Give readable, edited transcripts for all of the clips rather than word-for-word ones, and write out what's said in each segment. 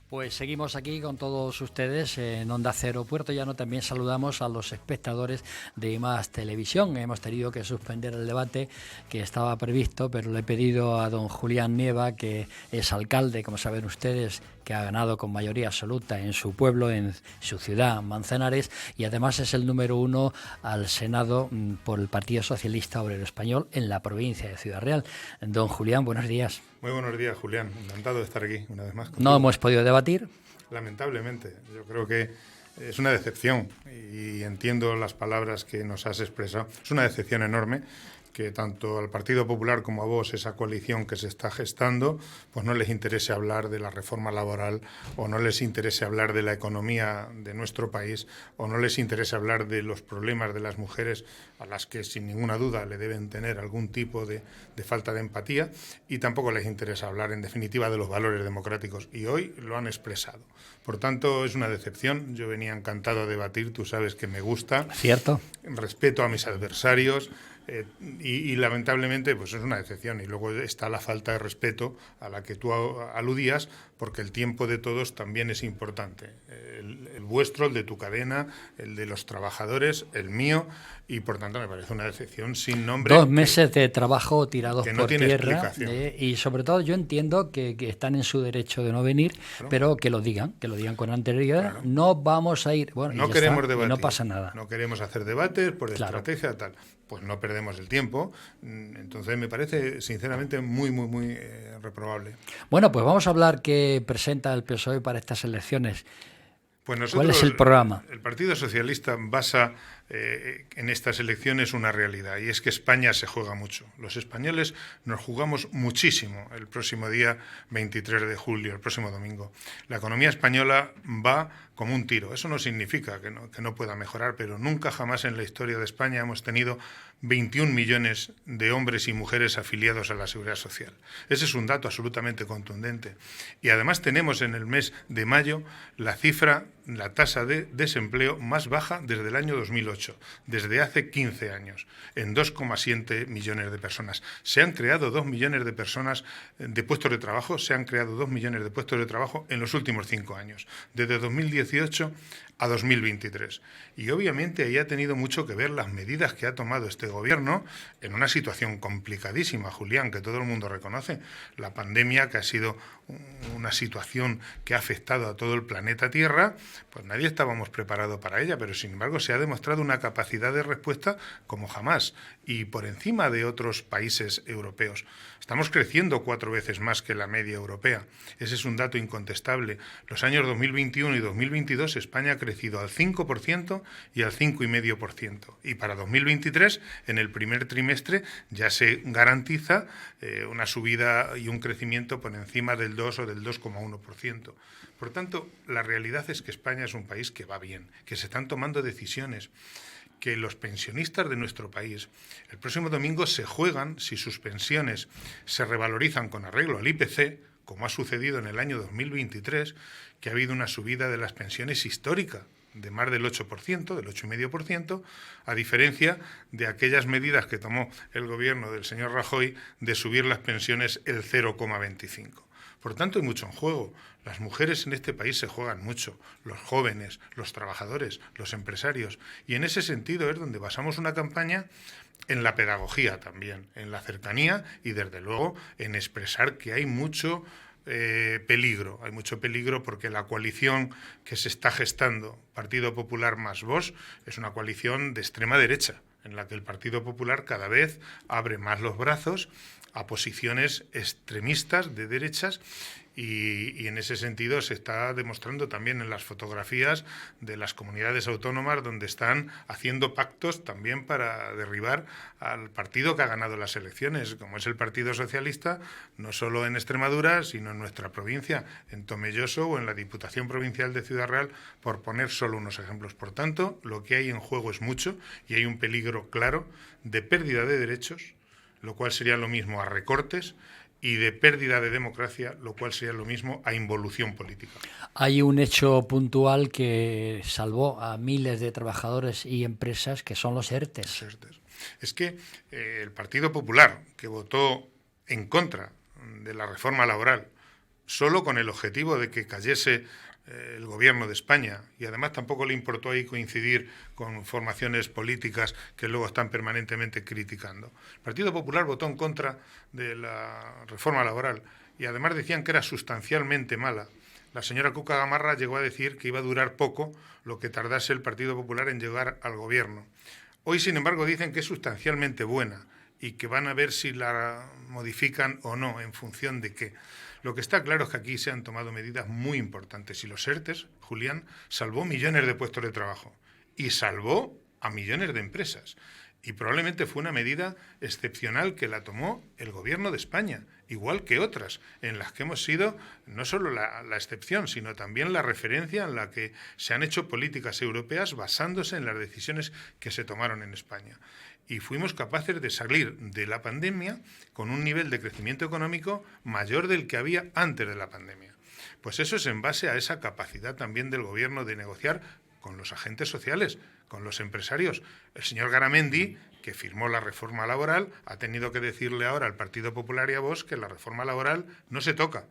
Pues seguimos aquí con todos ustedes en Onda Cero Puerto Llano. También saludamos a los espectadores de Más Televisión. Hemos tenido que suspender el debate que estaba previsto, pero le he pedido a don Julián Nieva, que es alcalde, como saben ustedes, que ha ganado con mayoría absoluta en su pueblo, en su ciudad, Manzanares, y además es el número 1 al Senado por el Partido Socialista Obrero Español en la provincia de Ciudad Real. Don Julián, buenos días. Muy buenos días, Julián. Encantado de estar aquí una vez más contigo. No hemos podido debatir. Lamentablemente, yo creo que es una decepción y entiendo las palabras que nos has expresado. Es una decepción enorme que tanto al Partido Popular como a vos, esa coalición que se está gestando, pues no les interese hablar de la reforma laboral, o no les interese hablar de la economía de nuestro país, o no les interese hablar de los problemas de las mujeres, a las que sin ninguna duda le deben tener algún tipo de falta de empatía, y tampoco les interesa hablar en definitiva de los valores democráticos, y hoy lo han expresado. Por tanto, es una decepción. Yo venía encantado a debatir, tú sabes que me gusta. Cierto. Respeto a mis adversarios. Y lamentablemente pues es una decepción, y luego está la falta de respeto a la que tú aludías, porque el tiempo de todos también es importante, el vuestro, el de tu cadena, el de los trabajadores, el mío, y por tanto me parece una decepción sin nombre. 2 meses de trabajo tirados que no por tiene tierra, explicación. Y sobre todo yo entiendo que están en su derecho de no venir, claro, pero que lo digan con anterioridad. Claro. No vamos a ir, bueno, no queremos debatir, no pasa nada. No queremos hacer debates por claro. estrategia tal. Pues no perdemos el tiempo. Entonces me parece sinceramente muy reprobable. Bueno, pues vamos a hablar qué presenta el PSOE para estas elecciones. Pues nosotros, ¿cuál es el programa? El Partido Socialista basa en estas elecciones una realidad, y es que España se juega mucho. Los españoles nos jugamos muchísimo el próximo día 23 de julio, el próximo domingo. La economía española va como un tiro. Eso no significa que no pueda mejorar, pero nunca jamás en la historia de España hemos tenido 21 millones de hombres y mujeres afiliados a la Seguridad Social. Ese es un dato absolutamente contundente. Y además tenemos en el mes de mayo la tasa de desempleo más baja desde el año 2008, desde hace 15 años, en 2,7 millones de personas. Se han creado 2 millones de personas de puestos de trabajo, se han creado 2 millones de puestos de trabajo en los últimos 5 años, desde 2018 a 2023. Y obviamente ahí ha tenido mucho que ver las medidas que ha tomado este gobierno en una situación complicadísima, Julián, que todo el mundo reconoce. La pandemia, que ha sido una situación que ha afectado a todo el planeta Tierra, pues nadie estábamos preparados para ella, pero sin embargo se ha demostrado una capacidad de respuesta como jamás, y por encima de otros países europeos. Estamos creciendo 4 veces más que la media europea. Ese es un dato incontestable. Los años 2021 y 2022 España ha crecido al 5% y al 5,5%. Y para 2023, en el primer trimestre, ya se garantiza una subida y un crecimiento por encima del 2 o del 2,1%. Por tanto, la realidad es que España es un país que va bien, que se están tomando decisiones, que los pensionistas de nuestro país el próximo domingo se juegan si sus pensiones se revalorizan con arreglo al IPC, como ha sucedido en el año 2023, que ha habido una subida de las pensiones histórica de más del 8%, del 8,5%, a diferencia de aquellas medidas que tomó el gobierno del señor Rajoy de subir las pensiones el 0,25%. Por tanto, hay mucho en juego. Las mujeres en este país se juegan mucho, los jóvenes, los trabajadores, los empresarios. Y en ese sentido es donde basamos una campaña en la pedagogía también, en la cercanía y, desde luego, en expresar que hay mucho peligro. Hay mucho peligro porque la coalición que se está gestando, Partido Popular más Vox, es una coalición de extrema derecha, en la que el Partido Popular cada vez abre más los brazos a posiciones extremistas de derechas, Y en ese sentido se está demostrando también en las fotografías de las comunidades autónomas donde están haciendo pactos también para derribar al partido que ha ganado las elecciones, como es el Partido Socialista, no solo en Extremadura, sino en nuestra provincia, en Tomelloso o en la Diputación Provincial de Ciudad Real, por poner solo unos ejemplos. Por tanto, lo que hay en juego es mucho y hay un peligro claro de pérdida de derechos, lo cual sería lo mismo a recortes, y de pérdida de democracia, lo cual sería lo mismo a involución política. Hay un hecho puntual que salvó a miles de trabajadores y empresas, que son los ERTEs. Es que el Partido Popular, que votó en contra de la reforma laboral, solo con el objetivo de que cayese el gobierno de España, y además tampoco le importó ahí coincidir con formaciones políticas que luego están permanentemente criticando. El Partido Popular votó en contra de la reforma laboral y además decían que era sustancialmente mala. La señora Cuca Gamarra llegó a decir que iba a durar poco lo que tardase el Partido Popular en llegar al gobierno. Hoy, sin embargo, dicen que es sustancialmente buena y que van a ver si la modifican o no, en función de qué. Lo que está claro es que aquí se han tomado medidas muy importantes y los ERTEs, Julián, salvó millones de puestos de trabajo y salvó a millones de empresas. Y probablemente fue una medida excepcional que la tomó el gobierno de España, igual que otras, en las que hemos sido no solo la excepción, sino también la referencia en la que se han hecho políticas europeas basándose en las decisiones que se tomaron en España. Y fuimos capaces de salir de la pandemia con un nivel de crecimiento económico mayor del que había antes de la pandemia. Pues eso es en base a esa capacidad también del gobierno de negociar con los agentes sociales, con los empresarios. El señor Garamendi, que firmó la reforma laboral, ha tenido que decirle ahora al Partido Popular y a Vox que la reforma laboral no se toca,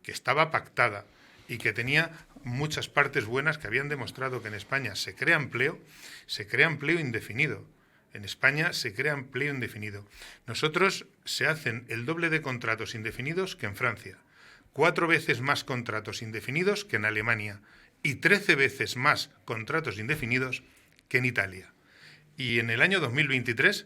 que estaba pactada y que tenía muchas partes buenas que habían demostrado que en España se crea empleo indefinido. En España se crea empleo indefinido. Nosotros se hacen el doble de contratos indefinidos que en Francia, 4 veces más contratos indefinidos que en Alemania y 13 veces más contratos indefinidos que en Italia. Y en el año 2023,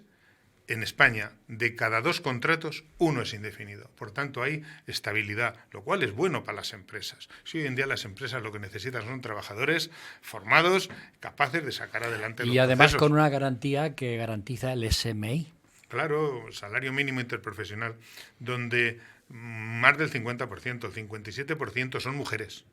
en España, de cada 2 contratos, 1 es indefinido. Por tanto, hay estabilidad, lo cual es bueno para las empresas. Si hoy en día las empresas lo que necesitan son trabajadores formados, capaces de sacar adelante los procesos. Y además con una garantía que garantiza el SMI. Claro, salario mínimo interprofesional, donde más del 50%, el 57% son mujeres.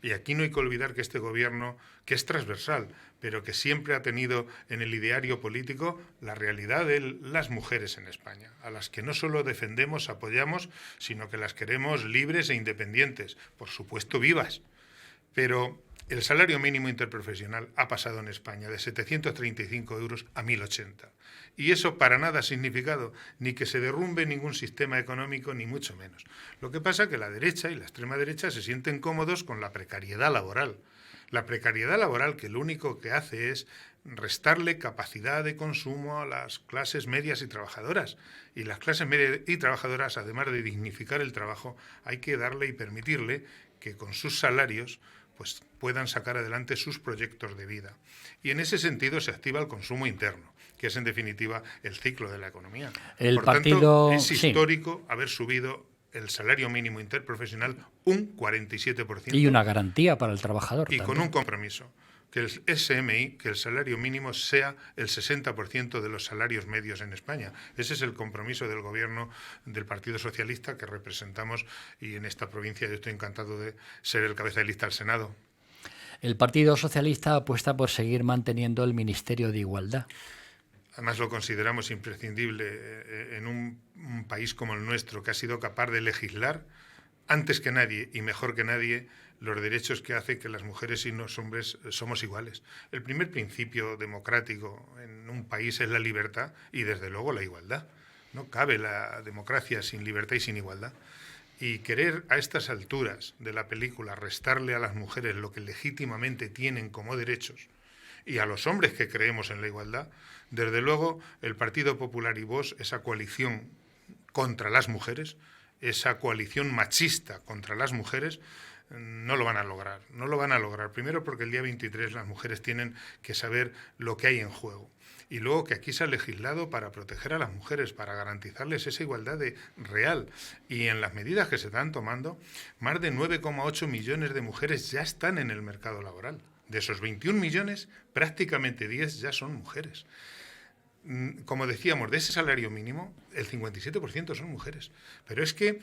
Y aquí no hay que olvidar que este gobierno, que es transversal, pero que siempre ha tenido en el ideario político la realidad de las mujeres en España, a las que no solo defendemos, apoyamos, sino que las queremos libres e independientes, por supuesto vivas. Pero el salario mínimo interprofesional ha pasado en España de 735 euros a 1.080. Y eso para nada ha significado ni que se derrumbe ningún sistema económico, ni mucho menos. Lo que pasa es que la derecha y la extrema derecha se sienten cómodos con la precariedad laboral. La precariedad laboral que lo único que hace es restarle capacidad de consumo a las clases medias y trabajadoras. Y las clases medias y trabajadoras, además de dignificar el trabajo, hay que darle y permitirle que con sus salarios pues puedan sacar adelante sus proyectos de vida. Y en ese sentido se activa el consumo interno, que es en definitiva el ciclo de la economía. Por tanto, es histórico haber subido el salario mínimo interprofesional un 47%. Y una garantía para el trabajador. Y también. con un compromiso, que el SMI, que el salario mínimo sea el 60% de los salarios medios en España. Ese es el compromiso del gobierno del Partido Socialista que representamos, y en esta provincia yo estoy encantado de ser el cabeza de lista al Senado. El Partido Socialista apuesta por seguir manteniendo el Ministerio de Igualdad. Además lo consideramos imprescindible en un país como el nuestro, que ha sido capaz de legislar antes que nadie y mejor que nadie los derechos que hace que las mujeres y los hombres somos iguales. El primer principio democrático en un país es la libertad y desde luego la igualdad. No cabe la democracia sin libertad y sin igualdad. Y querer a estas alturas de la película restarle a las mujeres lo que legítimamente tienen como derechos y a los hombres que creemos en la igualdad, desde luego el Partido Popular y Vox, esa coalición contra las mujeres, esa coalición machista contra las mujeres, no lo van a lograr. No lo van a lograr. Primero porque el día 23 las mujeres tienen que saber lo que hay en juego. Y luego que aquí se ha legislado para proteger a las mujeres, para garantizarles esa igualdad real. Y en las medidas que se están tomando, más de 9,8 millones de mujeres ya están en el mercado laboral. De esos 21 millones, prácticamente 10 ya son mujeres. Como decíamos, de ese salario mínimo, el 57% son mujeres. Pero es que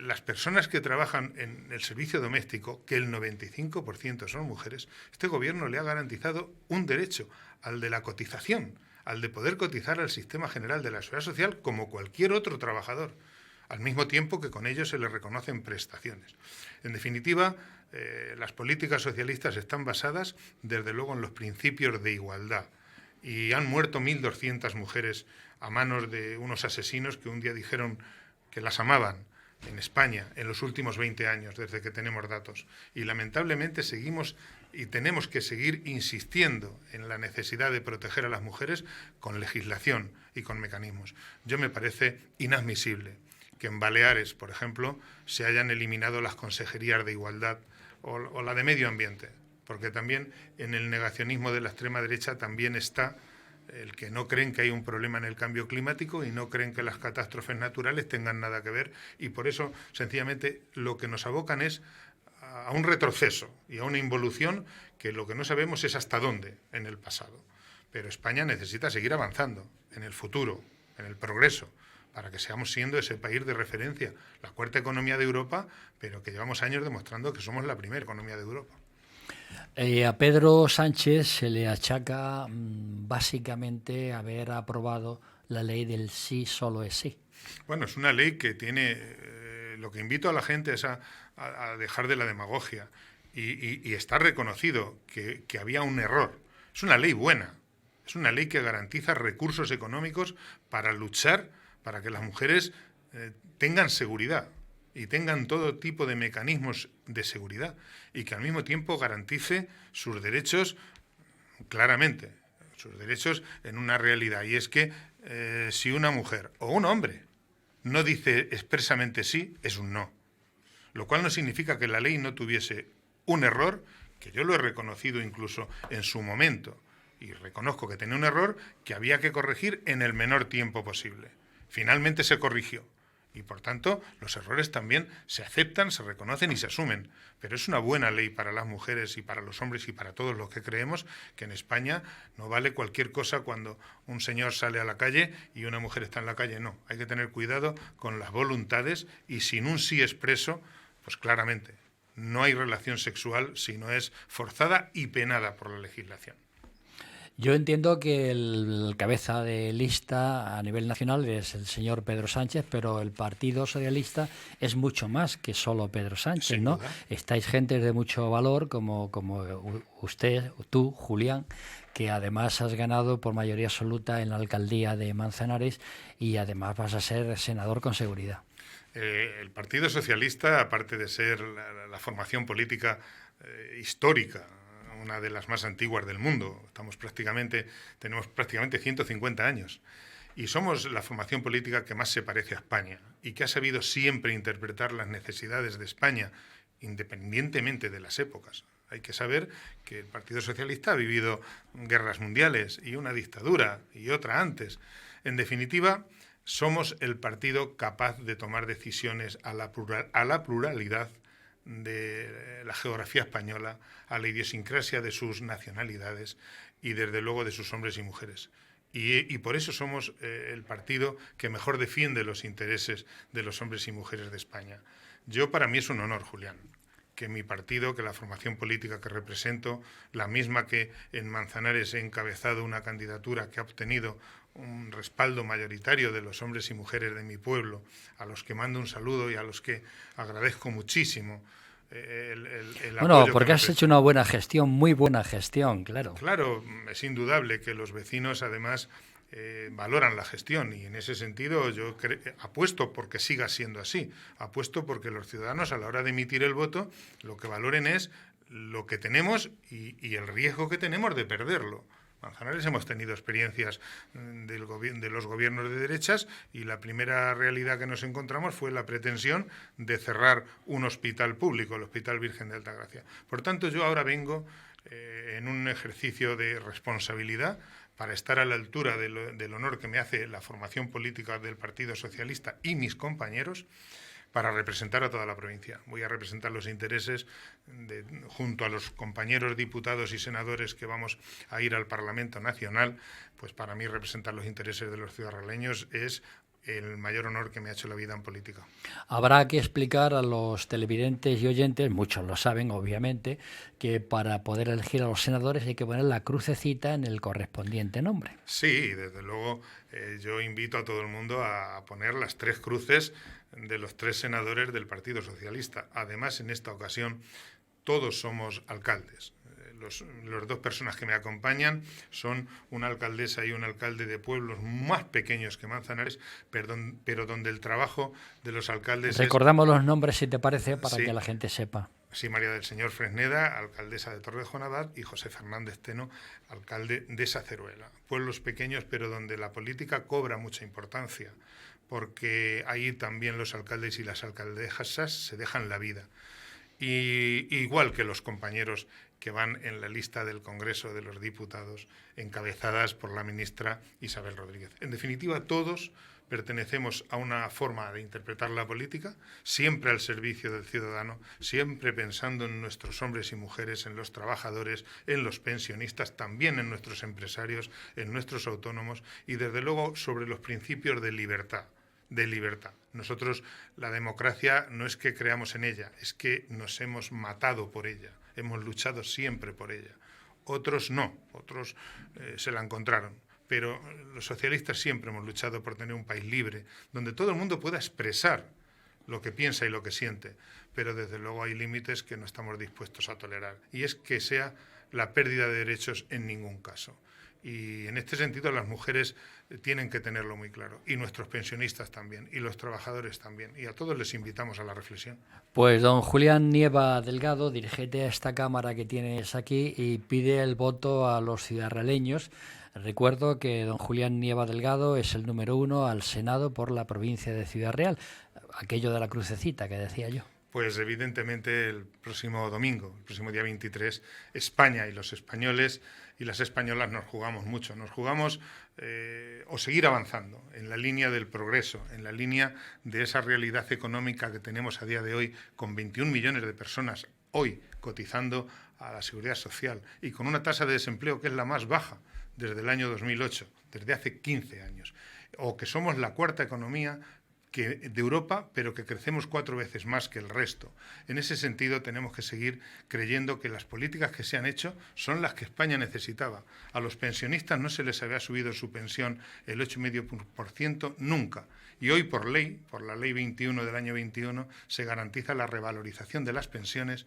las personas que trabajan en el servicio doméstico, que el 95% son mujeres, este gobierno le ha garantizado un derecho, al de la cotización, al de poder cotizar al sistema general de la Seguridad Social como cualquier otro trabajador, al mismo tiempo que con ello se les reconocen prestaciones. En definitiva, las políticas socialistas están basadas, desde luego, en los principios de igualdad. Y han muerto 1.200 mujeres a manos de unos asesinos que un día dijeron que las amaban en España en los últimos 20 años, desde que tenemos datos. Y lamentablemente seguimos y tenemos que seguir insistiendo en la necesidad de proteger a las mujeres con legislación y con mecanismos. Yo me parece inadmisible que en Baleares, por ejemplo, se hayan eliminado las consejerías de igualdad o la de medio ambiente, porque también en el negacionismo de la extrema derecha también está el que no creen que hay un problema en el cambio climático y no creen que las catástrofes naturales tengan nada que ver, y por eso sencillamente lo que nos abocan es a un retroceso y a una involución que lo que no sabemos es hasta dónde en el pasado. Pero España necesita seguir avanzando en el futuro, en el progreso, para que sigamos siendo ese país de referencia, la cuarta economía de Europa, pero que llevamos años demostrando que somos la primera economía de Europa. A Pedro Sánchez se le achaca básicamente haber aprobado la ley del sí solo es sí. Bueno, es una ley que tiene... lo que invito a la gente es a dejar de la demagogia y está reconocido que había un error. Es una ley buena, es una ley que garantiza recursos económicos para luchar, para que las mujeres tengan seguridad y tengan todo tipo de mecanismos de seguridad y que al mismo tiempo garantice sus derechos claramente, sus derechos en una realidad. Y es que si una mujer o un hombre no dice expresamente sí, es un no. Lo cual no significa que la ley no tuviese un error, que yo lo he reconocido incluso en su momento, y reconozco que tenía un error que había que corregir en el menor tiempo posible. Finalmente se corrigió. Y, por tanto, los errores también se aceptan, se reconocen y se asumen. Pero es una buena ley para las mujeres y para los hombres y para todos los que creemos que en España no vale cualquier cosa cuando un señor sale a la calle y una mujer está en la calle. No, hay que tener cuidado con las voluntades y sin un sí expreso, pues claramente, no hay relación sexual si no es forzada y penada por la legislación. Yo entiendo que el cabeza de lista a nivel nacional es el señor Pedro Sánchez, pero el Partido Socialista es mucho más que solo Pedro Sánchez, Sin ¿no? duda. Estáis gente de mucho valor, como usted, tú, Julián, que además has ganado por mayoría absoluta en la alcaldía de Manzanares y además vas a ser senador con seguridad. El Partido Socialista, aparte de ser la formación política histórica, una de las más antiguas del mundo, tenemos prácticamente 150 años, y somos la formación política que más se parece a España y que ha sabido siempre interpretar las necesidades de España, independientemente de las épocas. Hay que saber que el Partido Socialista ha vivido guerras mundiales y una dictadura y otra antes. En definitiva, somos el partido capaz de tomar decisiones a la pluralidad de la geografía española, a la idiosincrasia de sus nacionalidades y desde luego de sus hombres y mujeres. Y por eso somos el partido que mejor defiende los intereses de los hombres y mujeres de España. Para mí es un honor, Julián, que mi partido, que la formación política que represento, la misma que en Manzanares he encabezado una candidatura que ha obtenido un respaldo mayoritario de los hombres y mujeres de mi pueblo, a los que mando un saludo y a los que agradezco muchísimo el bueno, apoyo. porque has hecho una buena gestión, muy buena gestión, claro. Claro, es indudable que los vecinos además valoran la gestión y en ese sentido yo apuesto porque siga siendo así, apuesto porque los ciudadanos a la hora de emitir el voto lo que valoren es lo que tenemos y el riesgo que tenemos de perderlo. Manzanares hemos tenido experiencias de los gobiernos de derechas y la primera realidad que nos encontramos fue la pretensión de cerrar un hospital público, el Hospital Virgen de Altagracia. Por tanto, yo ahora vengo en un ejercicio de responsabilidad para estar a la altura del honor que me hace la formación política del Partido Socialista y mis compañeros, para representar a toda la provincia. Voy a representar los intereses junto a los compañeros diputados y senadores que vamos a ir al Parlamento Nacional. Pues para mí representar los intereses de los ciudadanos es el mayor honor que me ha hecho la vida en política. Habrá que explicar a los televidentes y oyentes, muchos lo saben obviamente, que para poder elegir a los senadores hay que poner la crucecita en el correspondiente nombre. Sí, desde luego yo invito a todo el mundo a poner las 3 cruces de los 3 senadores del Partido Socialista. Además, en esta ocasión, todos somos alcaldes. Los 2 personas que me acompañan son una alcaldesa y un alcalde de pueblos más pequeños que Manzanares, pero donde el trabajo de los alcaldes Recordamos los nombres, si te parece, para sí, que la gente sepa. Sí, María del Señor Fresneda, alcaldesa de Torrejón Abad, y José Fernández Teno, alcalde de Saceruela. Pueblos pequeños, pero donde la política cobra mucha importancia, porque ahí también los alcaldes y las alcaldesas se dejan la vida. Y igual que los compañeros que van en la lista del Congreso de los Diputados, encabezadas por la ministra Isabel Rodríguez. En definitiva, todos pertenecemos a una forma de interpretar la política, siempre al servicio del ciudadano, siempre pensando en nuestros hombres y mujeres, en los trabajadores, en los pensionistas, también en nuestros empresarios, en nuestros autónomos y, desde luego, sobre los principios de libertad. Nosotros, la democracia no es que creamos en ella, es que nos hemos matado por ella, hemos luchado siempre por ella. Otros no, otros se la encontraron. Pero los socialistas siempre hemos luchado por tener un país libre, donde todo el mundo pueda expresar lo que piensa y lo que siente, pero desde luego hay límites que no estamos dispuestos a tolerar, y es que sea la pérdida de derechos en ningún caso. Y en este sentido las mujeres tienen que tenerlo muy claro, y nuestros pensionistas también, y los trabajadores también, y a todos les invitamos a la reflexión. Pues don Julián Nieva Delgado, dirígete a esta cámara que tienes aquí y pide el voto a los ciudadraleños. Recuerdo que don Julián Nieva Delgado es el número 1 al Senado por la provincia de Ciudad Real, aquello de la crucecita que decía yo. Pues evidentemente el próximo domingo, el próximo día 23, España y los españoles y las españolas nos jugamos mucho. Nos jugamos o seguir avanzando en la línea del progreso, en la línea de esa realidad económica que tenemos a día de hoy, con 21 millones de personas hoy cotizando a la Seguridad Social y con una tasa de desempleo que es la más baja desde el año 2008, desde hace 15 años, o que somos la 4ª economía de Europa, pero que crecemos 4 veces más que el resto. En ese sentido, tenemos que seguir creyendo que las políticas que se han hecho son las que España necesitaba. A los pensionistas no se les había subido su pensión el 8,5% nunca. Y hoy, por la Ley 21 del año 21, se garantiza la revalorización de las pensiones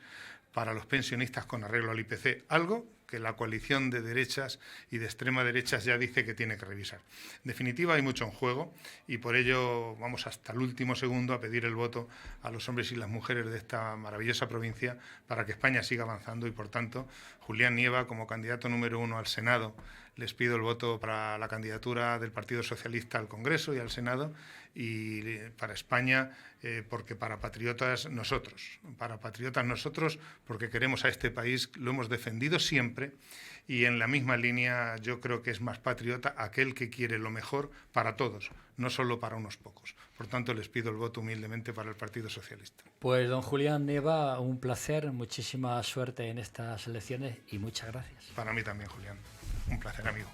para los pensionistas con arreglo al IPC, algo que la coalición de derechas y de extrema derechas ya dice que tiene que revisar. En definitiva, hay mucho en juego y por ello vamos hasta el último segundo a pedir el voto a los hombres y las mujeres de esta maravillosa provincia para que España siga avanzando y, por tanto, Julián Nieva, como candidato número 1 al Senado, les pido el voto para la candidatura del Partido Socialista al Congreso y al Senado, y para España, porque para patriotas nosotros porque queremos a este país, lo hemos defendido siempre, y en la misma línea yo creo que es más patriota aquel que quiere lo mejor para todos, no solo para unos pocos. Por tanto, les pido el voto humildemente para el Partido Socialista. Pues don Julián Nieva, un placer, muchísima suerte en estas elecciones y muchas gracias. Para mí también, Julián. Un placer, amigo.